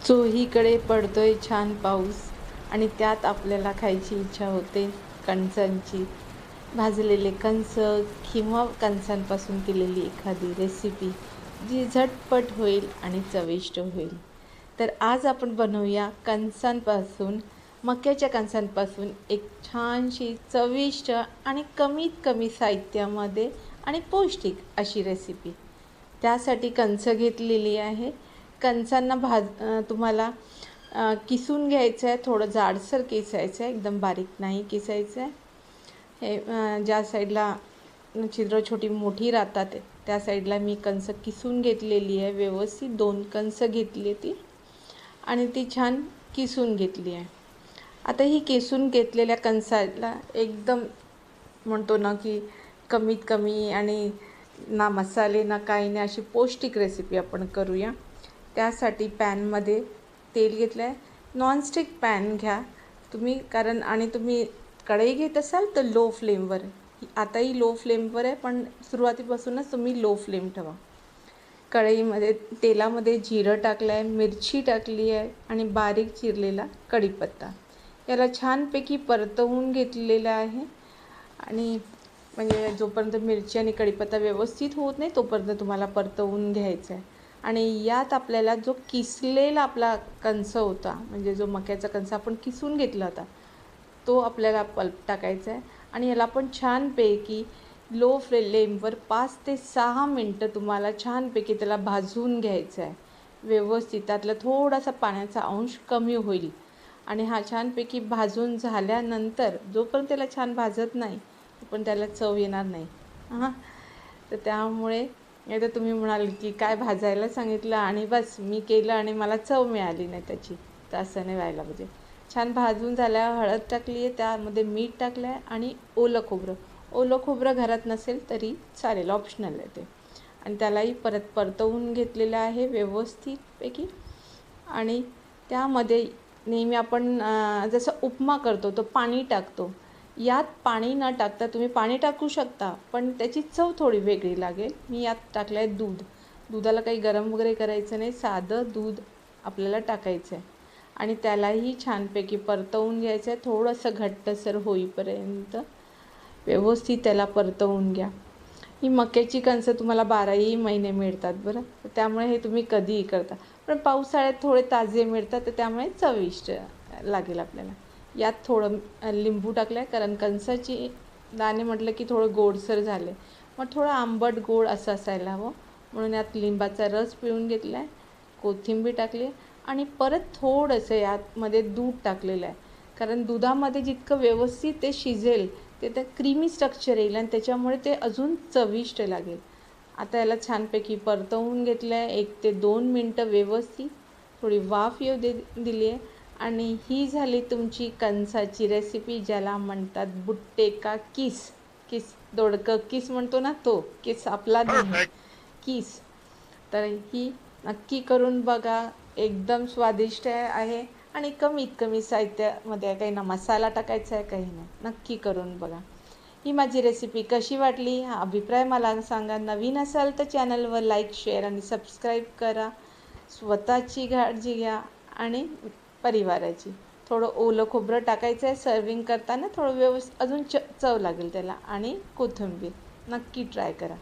चोहीकडे पडतोय छान पाऊस आणि त्यात आपल्याला खायची इच्छा होते कणसांची. भाजलेले कणस किंवा कणसांपासून केलेली एखादी रेसिपी जी झटपट होईल आणि चविष्ट होईल. तर आज आपण बनवूया कणसांपासून, मक्याच्या कणसांपासून एक छानशी चविष्ट आणि कमीत कमी साहित्यामध्ये आणि पौष्टिक अशी रेसिपी. त्यासाठी कणस घेतलेली आहे. कणसांना तुम्हाला किसून घ्यायचं आहे, थोडं जाडसर किसायचं आहे, एकदम बारीक नाही किसायचं आहे. हे ज्या साईडला छिद्र छोटी मोठी राहतात त्या साईडला मी कणस किसून घेतलेली आहे. व्यवस्थित 2 कणस घेतली ती आणि ती छान किसून घेतली आहे. आता ही किसून घेतलेल्या कणसाला एकदम म्हणतो ना की कमीत कमी आणि ना मसाले ना काही नाही अशी पौष्टिक रेसिपी आपण करूया. त्यासाठी पॅनमध्ये तेल घेतलं आहे. नॉनस्टिक पॅन घ्या तुम्ही, कारण आणि तुम्ही कढई घेत असाल तर लो फ्लेमवर. आताही लो फ्लेमवर आहे, पण सुरुवातीपासूनच तुम्ही लो फ्लेम ठेवा. कढईमध्ये तेलामध्ये जिरं टाकलं आहे, मिरची टाकली आहे आणि बारीक चिरलेला कढीपत्ता. याला छानपैकी परतवून घेतलेला आहे आणि म्हणजे जोपर्यंत मिरची आणि कढीपत्ता व्यवस्थित होत नाही तोपर्यंत तुम्हाला परतवून घ्यायचं आहे. आणि यात आपल्याला जो किसलेला आपला कणस होता, म्हणजे जो मक्याचा कणस आपण किसून घेतला होता, तो आपल्याला पल्प टाकायचा आहे आणि याला पण छानपैकी लो फ्लेमवर 5 ते 6 मिनटं तुम्हाला छानपैकी त्याला भाजून घ्यायचं आहे व्यवस्थित. त्यातला थोडासा पाण्याचा अंश कमी होईल आणि हा छानपैकी भाजून झाल्यानंतर जोपर्यंत त्याला छान भाजत नाही पण त्याला चव येणार नाही. तर त्यामुळे नाही तर तुम्ही म्हणाल की काय भाजायला सांगितलं आणि बस मी केलं आणि मला चव मिळाली नाही त्याची. तर असं नाही व्हायला पाहिजे. छान भाजून झाल्यावर हळद टाकली आहे, त्यामध्ये मीठ टाकलं आहे आणि ओलं खोबरं. ओलं खोबरं घरात नसेल तरी चालेल, ऑप्शनल आहे ते. आणि त्यालाही परतवून घेतलेलं आहे व्यवस्थितपैकी. आणि त्यामध्ये नेहमी आपण जसं उपमा करतो तो पाणी टाकतो, यात पाणी न टाकता तुम्ही पाणी टाकू शकता, पण त्याची चव थोडी वेगळी लागेल. मी यात टाकलं आहे दूध. दुधाला काही गरम वगैरे करायचं नाही, साधं दूध आपल्याला टाकायचं आहे आणि त्यालाही छानपैकी परतवून घ्यायचं आहे. थोडंसं घट्टसर होईपर्यंत व्यवस्थित त्याला परतवून घ्या. ही मक्याची कणसं तुम्हाला 12ही महिने मिळतात बरं, त्यामुळे हे तुम्ही कधीही करता. पण पावसाळ्यात थोडे ताजे मिळतात, तर त्यामुळे चविष्ट लागेल आपल्याला. यात थोडं लिंबू टाकलं आहे, कारण कणसाची दाणे म्हटलं की थोडं गोडसर झाले, मग थोडं आंबट गोड असं असायला हवं, म्हणून यात लिंबाचा रस पिळून घेतला आहे. कोथिंबीर टाकली आणि परत थोडंसं यातमध्ये दूध टाकलेलं आहे, कारण दुधामध्ये जितकं व्यवस्थित ते शिजेल ते त्या क्रीमी स्ट्रक्चर येईल आणि त्याच्यामुळे ते अजून चविष्ट लागेल. आता याला छानपैकी परतवून घेतलं आहे. 1 ते 2 मिनटं व्यवस्थित थोडी वाफ येऊ दिली आहे आणि ही झाली तुमची कणसाची रेसिपी, ज्याला म्हणतात बुट्टेका किस. किस दोडकं किस म्हणतो ना, तो किस आपला नाही, किस. तर ही नक्की करून बघा, एकदम स्वादिष्ट आहे आणि कमीत कमी साहित्यामध्ये आहे. काही ना मसाला टाकायचा आहे, काही नाही. नक्की करून बघा. ही माझी रेसिपी कशी वाटली हा अभिप्राय मला सांगा. नवीन असाल तर चॅनलवर लाईक, शेअर आणि सबस्क्राईब करा. स्वतःची काळजी घ्या आणि परिवाराची. थोडं ओलं खोबरं टाकायचं आहे सर्विंग करताना, थोडं व्यवस्थित अजून चव लागेल त्याला, आणि कोथिंबीर. नक्की ट्राय करा.